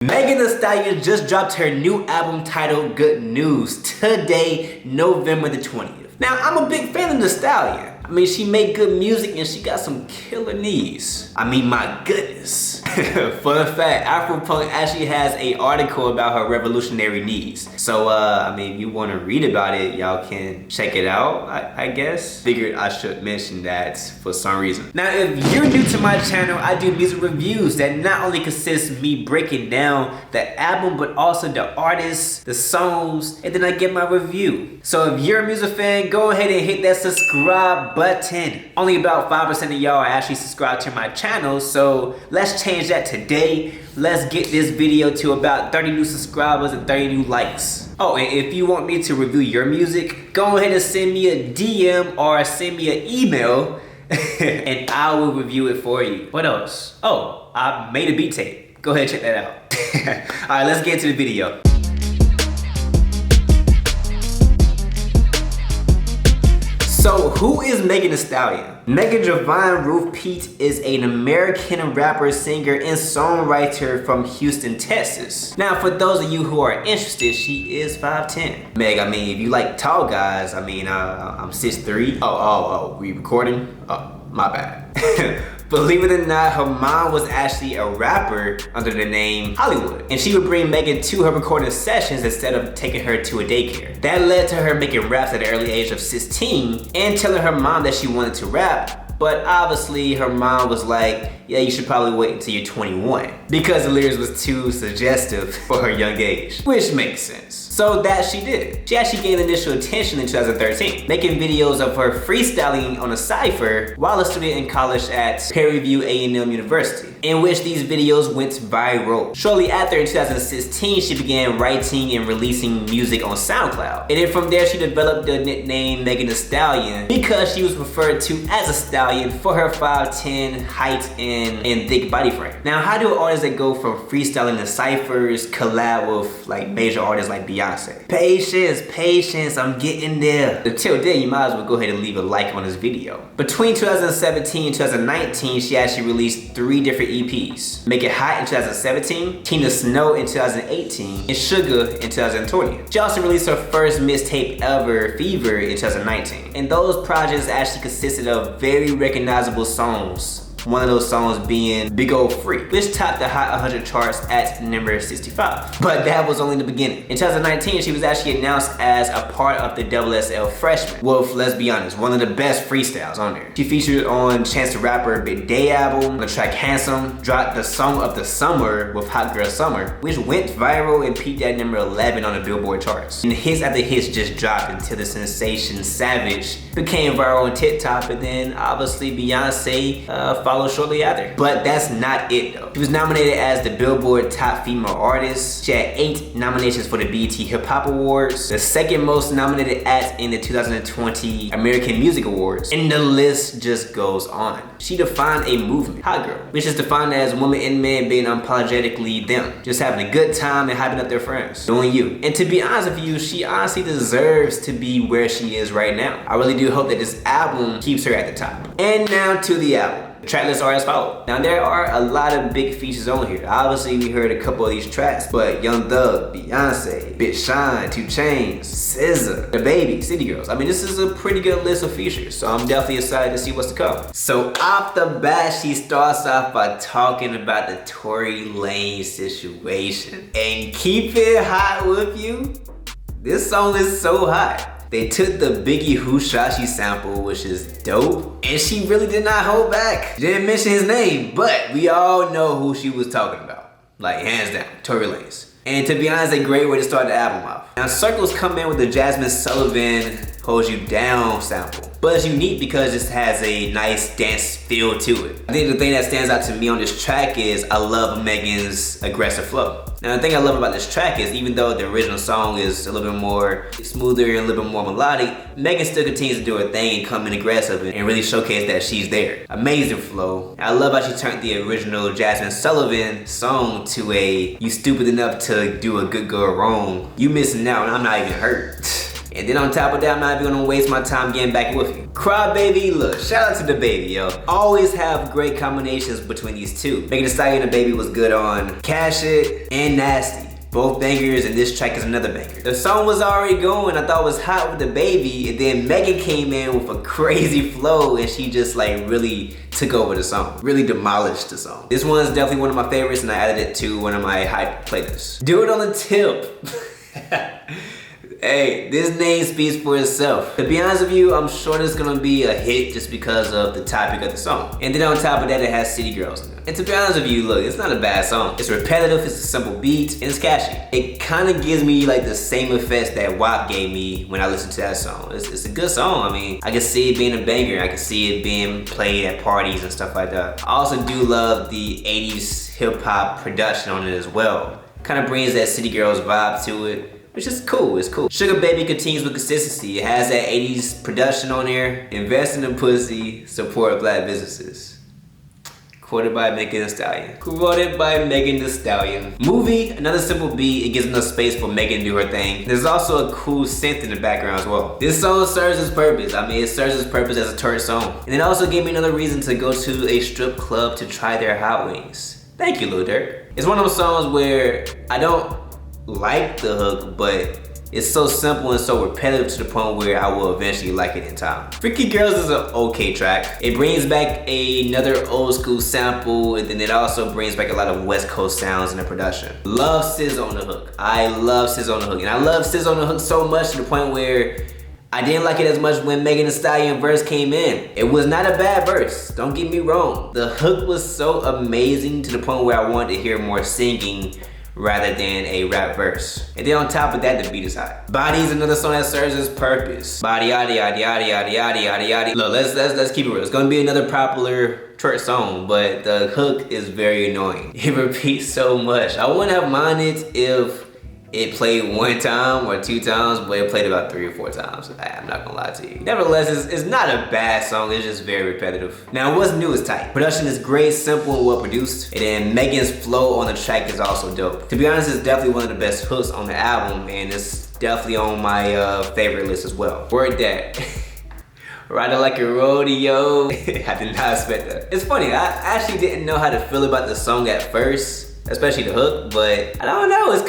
Megan Thee Stallion just dropped her new album titled Good News today, November the 20th. Now, I'm a big fan of Thee Stallion. I mean, she made good music and she got some killer knees. I mean, my goodness. Fun fact, Afropunk actually has an article about her revolutionary knees. So, I mean, if you want to read about it, y'all can check it out, I guess. Figured I should mention that for some reason. Now, if you're new to my channel, I do music reviews that not only consist of me breaking down the album, but also the artists, the songs, and then I get my review. So if you're a music fan, go ahead and hit that subscribe button. Only about 5% of y'all are actually subscribed to my channel, so let's change that today. Let's get this video to about 30 new subscribers and 30 new likes. Oh, and if you want me to review your music, go ahead and send me a DM or send me an email and I will review it for you. What else? Oh, I made a beat tape. Go ahead and check that out. All right, let's get into the video. So who is Megan Thee Stallion? Megan Javon Ruth Pete is an American rapper, singer, and songwriter from Houston, Texas. Now, for those of you who are interested, she is 5'10". Meg, I mean, if you like tall guys, I mean, I'm 6'3". Oh, we recording? Oh, my bad. Believe it or not, her mom was actually a rapper under the name Hollywood. And she would bring Megan to her recording sessions instead of taking her to a daycare. That led to her making raps at the early age of 16 and telling her mom that she wanted to rap. But obviously her mom was like, yeah, you should probably wait until you're 21. Because the lyrics was too suggestive for her young age, which makes sense. So that she did. She actually gained initial attention in 2013, making videos of her freestyling on a cypher while a student in college at Prairie View A&M University, in which these videos went viral. Shortly after, in 2016, she began writing and releasing music on SoundCloud. And then from there, she developed the nickname Megan Thee Stallion because she was referred to as a stallion for her 5'10" height and thick body frame. Now, how do artists that go from freestyling to cyphers collab with like major artists like Beyonce? Patience, I'm getting there. Until then, you might as well go ahead and leave a like on this video. Between 2017 and 2019, she actually released 3 different EPs. Make It Hot in 2017, Tina Snow in 2018, and Sugar in 2020. She also released her first mixtape ever, Fever, in 2019. And those projects actually consisted of very recognizable songs. One of those songs being Big Ol' Freak, which topped the Hot 100 charts at number 65. But that was only the beginning. In 2019, she was actually announced as a part of the SSL Freshman. Well, let's be honest, one of the best freestyles on there. She featured on Chance the Rapper Big Day album, the track Handsome, dropped the Song of the Summer with Hot Girl Summer, which went viral and peaked at number 11 on the Billboard charts. And hits after hits just dropped until the sensation Savage became viral on TikTok, and then obviously Beyonce followed shortly after. But that's not it though. She was nominated as the Billboard Top Female Artist. She had 8 nominations for the BET Hip Hop Awards, the second most nominated act in the 2020 American Music Awards, and the list just goes on. She defined a movement, Hot Girl, which is defined as women and men being unapologetically them, just having a good time and hyping up their friends, doing you. And to be honest with you, she honestly deserves to be where she is right now. I really do hope that this album keeps her at the top. And now to the album. The track lists are as follows. Now there are a lot of big features on here. Obviously we heard a couple of these tracks, but Young Thug, Beyonce, Big Sean, 2 Chainz, SZA, DaBaby, City Girls. I mean, this is a pretty good list of features, so I'm definitely excited to see what's to come. So off the bat, she starts off by talking about the Tory Lanez situation. And keep it hot with you, this song is so hot. They took the Biggie Who Shot You sample, which is dope, and she really did not hold back. She didn't mention his name, but we all know who she was talking about. Like, hands down, Tory Lanez. And to be honest, a great way to start the album off. Now, Circles come in with the Jasmine Sullivan Holds You Down sample, but it's unique because it has a nice dance feel to it. I think the thing that stands out to me on this track is I love Megan's aggressive flow. Now the thing I love about this track is even though the original song is a little bit more smoother and a little bit more melodic, Megan still continues to do her thing and come in aggressive and really showcase that she's there. Amazing flow. I love how she turned the original Jasmine Sullivan song to a "you stupid enough to do a good girl wrong, you missing out and I'm not even hurt." And then on top of that, I'm not even gonna waste my time getting back with you. Crybaby, look, shout out to DaBaby, yo. Always have great combinations between these two. Megan Thee Stallion and DaBaby was good on Cash It and Nasty. Both bangers, and this track is another banger. The song was already going, I thought it was hot with DaBaby, and then Megan came in with a crazy flow and she just like really took over the song. Really demolished the song. This one is definitely one of my favorites and I added it to one of my hype playlists. Do It on the Tip. Hey, this name speaks for itself. To be honest with you, I'm sure this is gonna be a hit just because of the topic of the song. And then on top of that, it has City Girls in it. And to be honest with you, look, it's not a bad song. It's repetitive, it's a simple beat, and it's catchy. It kind of gives me like the same effects that WAP gave me when I listened to that song. It's a good song. I mean, I can see it being a banger. I can see it being played at parties and stuff like that. I also do love the 80s hip hop production on it as well. Kind of brings that City Girls vibe to it. Which is cool, it's cool. Sugar Baby continues with consistency. It has that 80s production on there. Invest in the pussy, support black businesses. Quoted by Megan Thee Stallion. Quoted by Megan Thee Stallion. Movie, another simple beat. It gives enough space for Megan to do her thing. There's also a cool synth in the background as well. This song serves its purpose. I mean, it serves its purpose as a twerk song. And it also gave me another reason to go to a strip club to try their hot wings. Thank you, Lil Durk. It's one of those songs where I don't like the hook, but it's so simple and so repetitive to the point where I will eventually like it in time. Freaky Girls is an okay track. It brings back another old school sample, and then it also brings back a lot of West Coast sounds in the production. Love SZA on the hook. I love SZA on the hook, and I love SZA on the hook so much to the point where I didn't like it as much when Megan Thee Stallion verse came in. It was not a bad verse, don't get me wrong. The hook was so amazing to the point where I wanted to hear more singing rather than a rap verse. And then on top of that, the beat is hot. Body is another song that serves its purpose. Body, yada, yada, yada, yada, yada, yada, yada. Look, let's keep it real. It's gonna be another popular twerk song, but the hook is very annoying. It repeats so much. I wouldn't have minded if it played one time or two times, but it played about 3 or 4 times. I'm not gonna lie to you. Nevertheless, it's not a bad song, it's just very repetitive. Now, what's new is tight. Production is great, simple, and well produced. And then Megan's flow on the track is also dope. To be honest, it's definitely one of the best hooks on the album, and it's definitely on my favorite list as well. Word that. Riding like a rodeo. I did not expect that. It's funny, I actually didn't know how to feel about the song at first, especially the hook, but I don't know, it's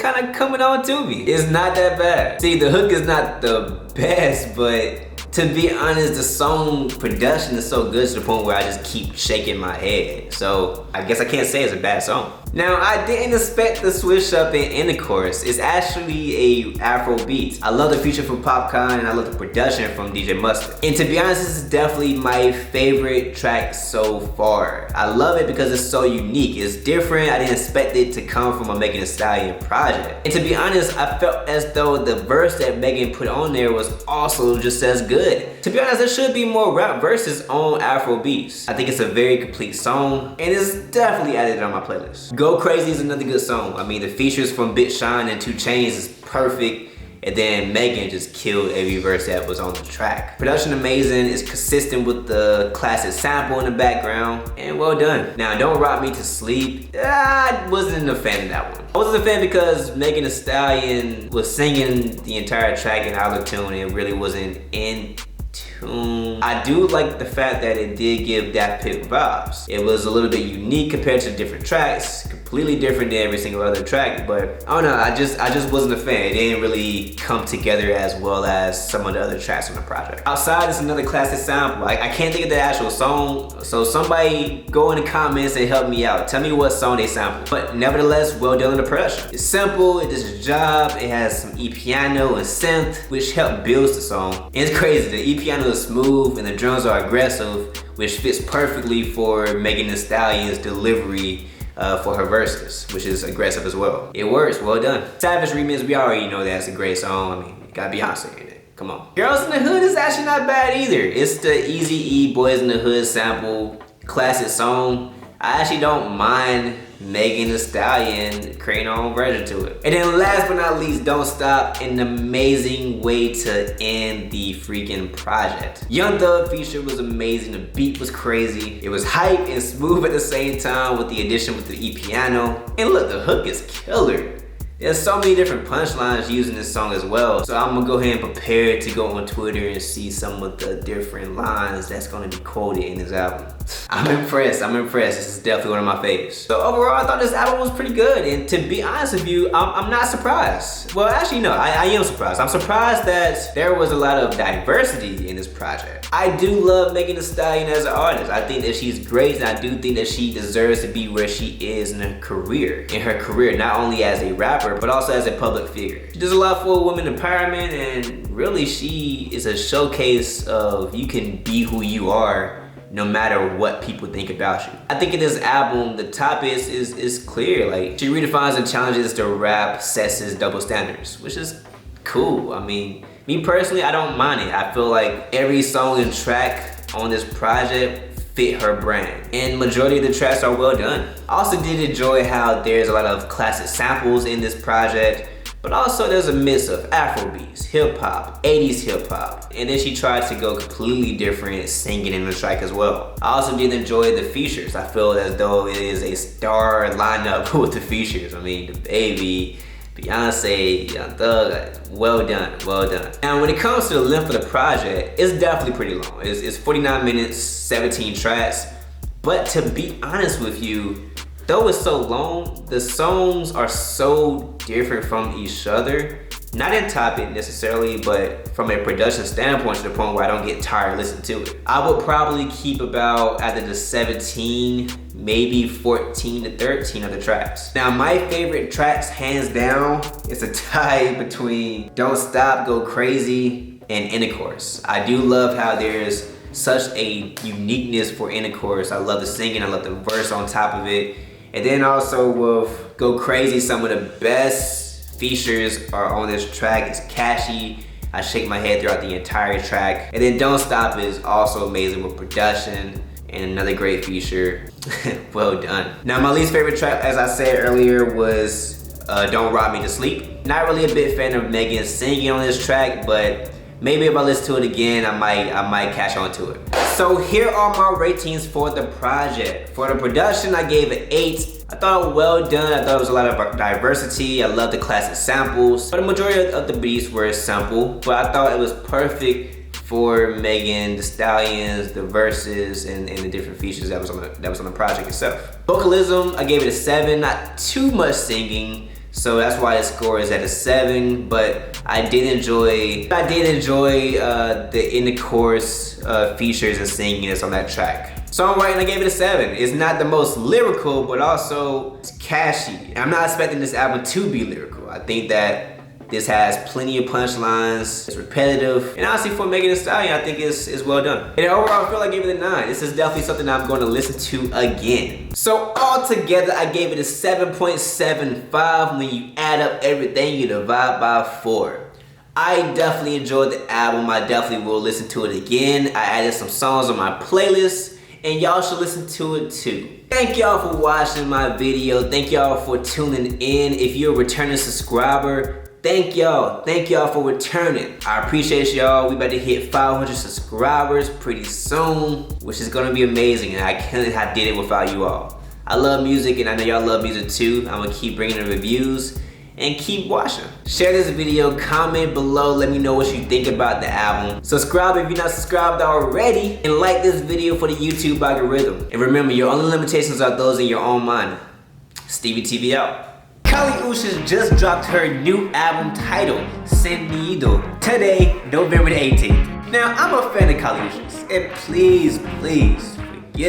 kind of coming on to me. It's not that bad. See, the hook is not the best, but to be honest, the song production is so good to the point where I just keep shaking my head. So I guess I can't say it's a bad song. Now, I didn't expect the switch up in Intercourse. It's actually a Afro beat. I love the feature from Popcaan and I love the production from DJ Mustard. And to be honest, this is definitely my favorite track so far. I love it because it's so unique. It's different. I didn't expect it to come from a Megan Thee Stallion project. And to be honest, I felt as though the verse that Megan put on there was also just as good. To be honest, there should be more rap verses on Afro beats. I think it's a very complete song and it's definitely added on my playlist. Go Crazy is another good song. I mean, the features from Big Sean and 2 Chainz is perfect. And then Megan just killed every verse that was on the track. Production amazing, it's consistent with the classic sample in the background, and well done. Now, Don't Rock Me to Sleep, I wasn't a fan of that one. I wasn't a fan because Megan Thee Stallion was singing the entire track in auto-tune and it really wasn't in tune. I do like the fact that it did give Daft Punk vibes. It was a little bit unique compared to different tracks, completely different than every single other track, but I don't know, I just wasn't a fan. It didn't really come together as well as some of the other tracks on the project. Outside is another classic sample. I can't think of the actual song, so somebody go in the comments and help me out. Tell me what song they sampled. But nevertheless, well done in the production. It's simple, it does its job, it has some E-piano and synth, which help build the song. And it's crazy, the E-piano is smooth and the drums are aggressive, which fits perfectly for Megan Thee Stallion's delivery for her verses, which is aggressive as well. It works, well done. Savage remix, we already know that's a great song. I mean, you got Beyonce in it, come on. Girls in the Hood is actually not bad either. It's the Eazy-E Boys in the Hood sample, classic song. I actually don't mind Megan Thee Stallion creating her own version to it. And then last but not least, Don't Stop, an amazing way to end the freaking project. Young Thug feature was amazing, the beat was crazy. It was hype and smooth at the same time with the addition with the E-piano. And look, the hook is killer. There's so many different punchlines used in this song as well. So I'm gonna go ahead and prepare to go on Twitter and see some of the different lines that's gonna be quoted in this album. I'm impressed. This is definitely one of my faves. So overall, I thought this album was pretty good. And to be honest with you, I'm not surprised. Well, actually, no, I am surprised. I'm surprised that there was a lot of diversity in this project. I do love Megan Thee Stallion as an artist. I think that she's great, and I do think that she deserves to be where she is in her career. Not only as a rapper, but also as a public figure. She does a lot for women empowerment, and really she is a showcase of you can be who you are no matter what people think about you. I think in this album, the top is clear. Like, she redefines and challenges the rap sexist double standards, which is cool. I mean, me personally, I don't mind it. I feel like every song and track on this project fit her brand, and majority of the tracks are well done. I also did enjoy how there's a lot of classic samples in this project, but also there's a mix of Afrobeats, hip hop, 80s hip hop, and then she tried to go completely different singing in the track as well. I also did enjoy the features. I feel as though it is a star lineup with the features. I mean, DaBaby, Beyonce, Young Thug, well done. Now, when it comes to the length of the project, it's definitely pretty long. It's 49 minutes, 17 tracks. But to be honest with you, though it's so long, the songs are so different from each other. Not in topic necessarily, but from a production standpoint, to the point where I don't get tired listening to it. I would probably keep about either the 17, maybe 14 to 13 of the tracks. Now, my favorite tracks, hands down, is a tie between Don't Stop, Go Crazy, and Intercourse. I do love how there's such a uniqueness for Intercourse. I love the singing, I love the verse on top of it. And then also with Go Crazy, some of the best features are on this track. It's catchy. I shake my head throughout the entire track. And then Don't Stop is also amazing with production and another great feature. Well done. Now, my least favorite track, as I said earlier, was Don't Rock Me to Sleep. Not really a big fan of Megan singing on this track, but maybe if I listen to it again, I might catch on to it. So here are my ratings for the project. For the production, I gave it 8. I thought it was well done. I thought it was a lot of diversity. I love the classic samples, but the majority of the beats were simple. But I thought it was perfect for Megan Thee Stallion's, the verses, and the different features that was on the project itself. Vocalism, I gave it a 7. Not too much singing, so that's why the score is at a 7. But I did enjoy the Intercourse features and singing that's on that track. Songwriting, I gave it a 7. It's not the most lyrical, but also it's catchy. I'm not expecting this album to be lyrical. I think that this has plenty of punchlines, it's repetitive, and honestly for Megan Thee Stallion, I think it's well done. And overall, I feel like I gave it a 9. This is definitely something I'm going to listen to again. So altogether, I gave it a 7.75. When you add up everything, you divide by 4. I definitely enjoyed the album. I definitely will listen to it again. I added some songs on my playlist, and y'all should listen to it too. Thank y'all for watching my video. Thank y'all for tuning in. If you're a returning subscriber, thank y'all for returning. I appreciate y'all. We about to hit 500 subscribers pretty soon, which is gonna be amazing, and I can't have did it without you all. I love music, and I know y'all love music too. I'm gonna keep bringing the reviews and keep watching. Share this video, comment below, let me know what you think about the album. Subscribe if you're not subscribed already, and like this video for the YouTube algorithm. And remember, your only limitations are those in your own mind. Stevie TV out. Kali Uchis just dropped her new album titled Sentido today, November the 18th. Now, I'm a fan of Kali Uchis, and please,